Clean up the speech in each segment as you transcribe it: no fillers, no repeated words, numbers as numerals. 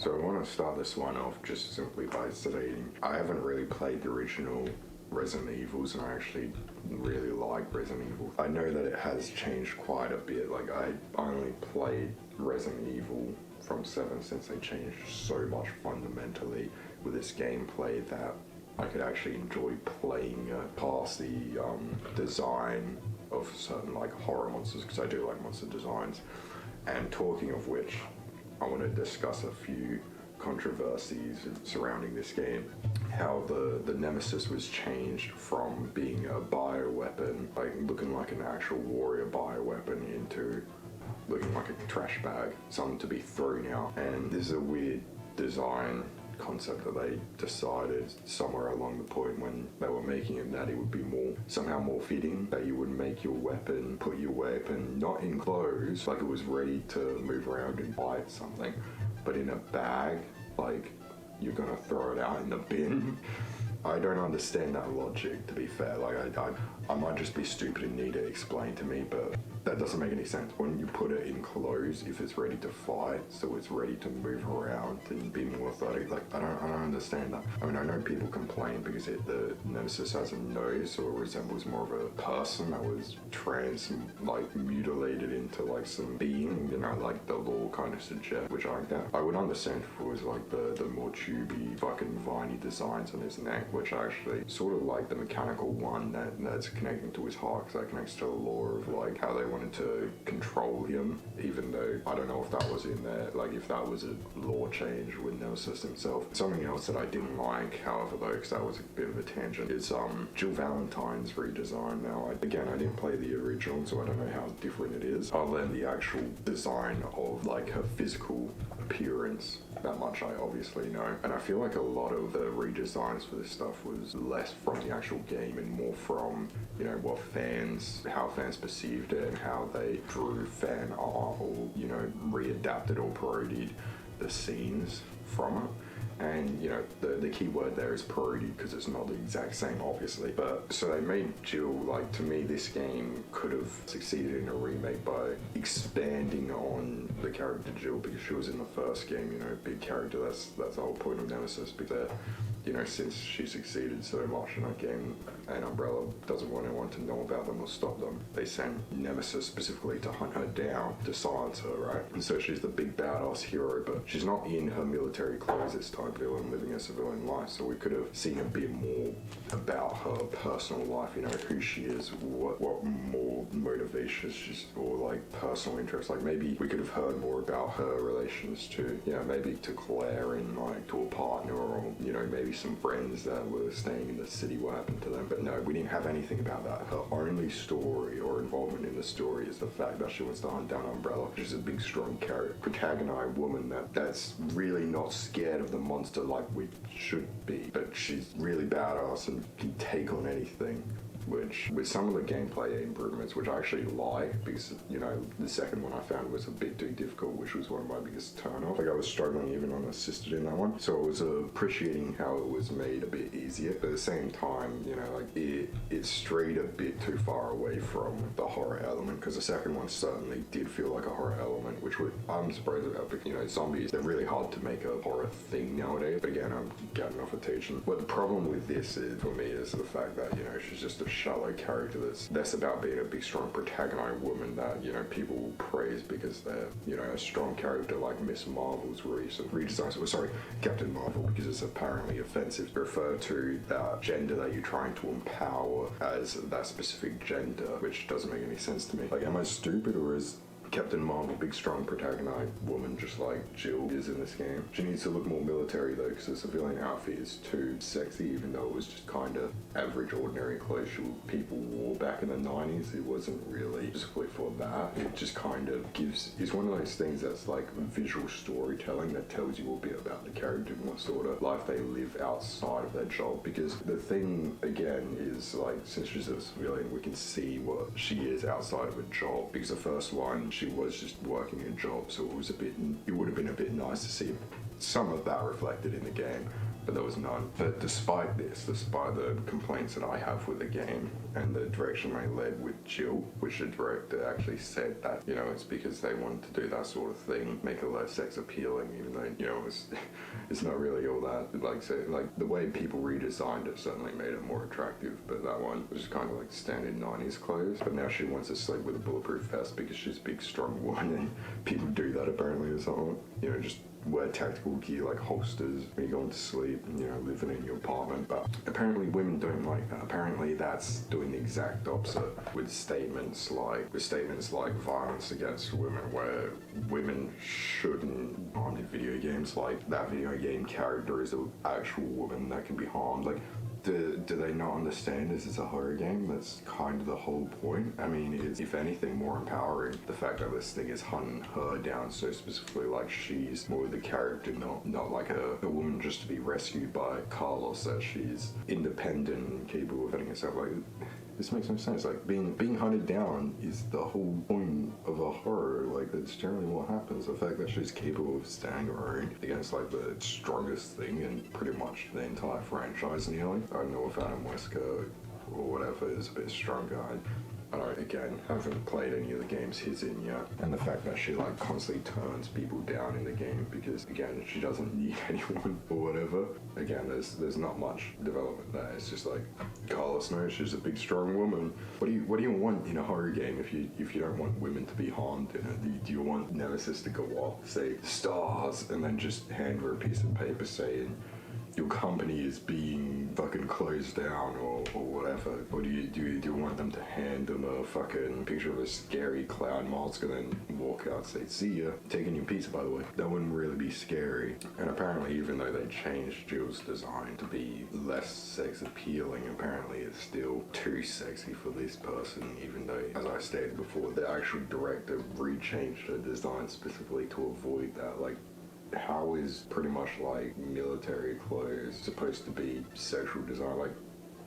So I want to start this one off just simply by stating I haven't really played the original Resident Evils, and I actually really like Resident Evil. I know that it has changed quite a bit. Like, I only played Resident Evil from 7 since they changed so much fundamentally with its gameplay that I could actually enjoy playing past the design of certain like horror monsters, because I do like monster designs. And talking of which, I want to discuss a few controversies surrounding this game. How the Nemesis was changed from being a bioweapon, like looking like an actual warrior bioweapon, into looking like a trash bag, something to be thrown out. And this is a weird design concept that they decided somewhere along the point when they were making it that it would be somehow more fitting, that you would make your weapon, put your weapon not in clothes, like it was ready to move around and fight something, but in a bag, like you're gonna throw it out in the bin. I don't understand that logic, to be fair. Like, I might just be stupid and need it explained to me, but that doesn't make any sense. When you put it in clothes, if it's ready to fight, so it's ready to move around and be more athletic, like, I don't understand that. I mean, I know people complain because the Nemesis has a nose, so it resembles more of a person that was like mutilated into like some being, you know, like the lore kind of suggests, which I get. I would understand if it was like the more tubey, fucking viney designs on his neck, which I actually sort of like the mechanical one that's connecting to his heart, because that connects to the lore of like how they wanted to control him, even though I don't know if that was in there, like if that was a lore change with Nemesis himself. Something else that I didn't like, however, though, because that was a bit of a tangent, is Jill Valentine's redesign. Now, I didn't play the original, so I don't know how different it is, other than the actual design of like her physical appearance. That much I obviously know. And I feel like a lot of the redesigns for this stuff was less from the actual game and more from, you know, how fans perceived it and how they drew fan art, or, you know, readapted or parodied the scenes from it. And, you know, the key word there is parodied, because it's not the exact same, obviously. But so they made Jill, like, to me, this game could have succeeded in a remake by expanding on the character Jill, because she was in the first game, you know, big character. That's the whole point of Nemesis, because, you know, since she succeeded so much in that game and Umbrella doesn't want anyone to know about them or stop them, they sent Nemesis specifically to hunt her down, to silence her, right? And so she's the big badass hero, but she's not in her military clothes this time, and living a civilian life. So we could have seen a bit more about her personal life, you know, who she is, what more motivations she's, or like personal interests. Like, maybe we could have heard more about her relations to, you know, maybe to Claire and like to a partner, or, you know, maybe some friends that were staying in the city, what happened to them. But no, we didn't have anything about that. Her only story or involvement in the story is the fact that she wants to hunt down Umbrella. She's a big, strong protagonized woman that's really not scared of the monster like we should be, but she's really badass and can take on anything. Which, with some of the gameplay improvements, which I actually like, because, you know, the second one I found was a bit too difficult, which was one of my biggest turn-offs. Like, I was struggling even on assisted in that one, so I was appreciating how it was made a bit easier, but at the same time, you know, like, it strayed a bit too far away from the horror element, because the second one certainly did feel like a horror element, which I'm surprised about, because, you know, zombies, they're really hard to make a horror thing nowadays, but again, I'm getting off a tangent. What the problem with this is, for me, is the fact that, you know, she's just a shallow character that's about being a big, strong protagonized woman that, you know, people will praise because they're, you know, a strong character, like Miss Marvel's recent redesigns, Captain Marvel, because it's apparently offensive to refer to that gender that you're trying to empower as that specific gender, which doesn't make any sense to me. Like, am I stupid, or is Captain Marvel, big, strong, protagonized woman, just like Jill is in this game? She needs to look more military, though, because the civilian outfit is too sexy, even though it was just kind of average, ordinary clothes people wore back in the 90s. It wasn't really specifically for that. It just kind of it's one of those things that's like visual storytelling that tells you a bit about the character and what sort of life they live outside of their job. Because the thing, again, is, like, since she's a civilian, we can see what she is outside of a job, because the first one, she was just working a job, so it would have been a bit nice to see some of that reflected in the game. but there was none. But despite this, despite the complaints that I have with the game and the direction they led with Jill, which the director actually said that, you know, it's because they wanted to do that sort of thing, make it less sex appealing, even though, you know, it's not really all that. Like, say, like the way people redesigned it certainly made it more attractive, but that one was kind of like standard 90s clothes. But now she wants to sleep with a bulletproof vest because she's a big, strong woman, and people do that apparently or something. You know, just wear tactical gear like holsters when you're going to sleep and, you know, living in your apartment. But apparently women don't like that. Apparently that's doing the exact opposite with statements like violence against women, where women shouldn't harm in video games. Like, that video game character is an actual woman that can be harmed. Like, do they not understand this is a horror game? That's kind of the whole point. I mean, it's, if anything, more empowering. The fact that this thing is hunting her down so specifically, like she's more the character, not like a woman just to be rescued by Carlos, that she's independent and capable of having herself. Like, this makes no sense. Like, being hunted down is the whole point of a horror. Like, that's generally what happens. The fact that she's capable of standing her own against like the strongest thing in pretty much the entire franchise nearly. I don't know if Adam Wesker or whatever is a bit stronger. I don't, again, haven't played any of the games he's in yet. And the fact that she like constantly turns people down in the game because, again, she doesn't need anyone or whatever. Again, there's not much development there. It's just like, Carlos knows she's a big, strong woman. What do you want in a horror game if you don't want women to be harmed in it? Do you want Nemesis to go off, say stars, and then just hand her a piece of paper saying your company is being fucking closed down or whatever? Or do you want them to hand them a fucking picture of a scary clown mask and then walk out and say, see ya, taking your pizza, by the way? That wouldn't really be scary. And apparently, even though they changed Jill's design to be less sex appealing, apparently it's still too sexy for this person, even though, as I stated before, the actual director re-changed her design specifically to avoid that. Like, how is pretty much like military clothes supposed to be sexual design? Like,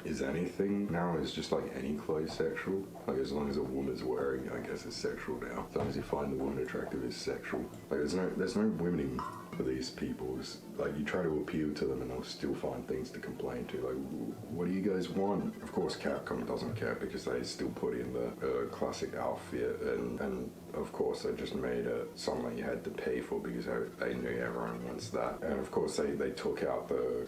is anything now is just like any clothes sexual? Like, as long as a woman's wearing it, I guess it's sexual now. As long as you find the woman attractive, it's sexual. Like, there's no winning for these people. It's like, you try to appeal to them and they'll still find things to complain to. Like, what do you guys want? Of course Capcom doesn't care because they still put in the classic outfit, and of course they just made it something that you had to pay for because they knew everyone wants that. And of course they took out the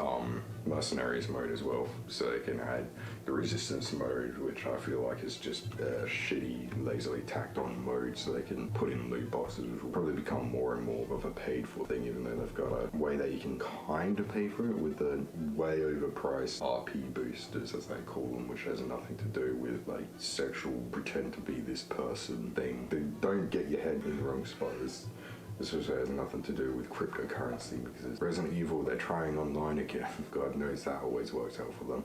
mercenaries mode as well, so they can add the resistance mode, which I feel like is just a shitty, lazily tacked on mode, so they can put in loot boxes, which will probably become more and more of a paid for thing, even though they've got a way that you can kind of pay for it with the way overpriced RP boosters, as they call them, which has nothing to do with like sexual pretend to be this person thing. They don't get your head in the wrong spot. This also has nothing to do with cryptocurrency, because it's Resident Evil, they're trying online again. God knows that always works out for them.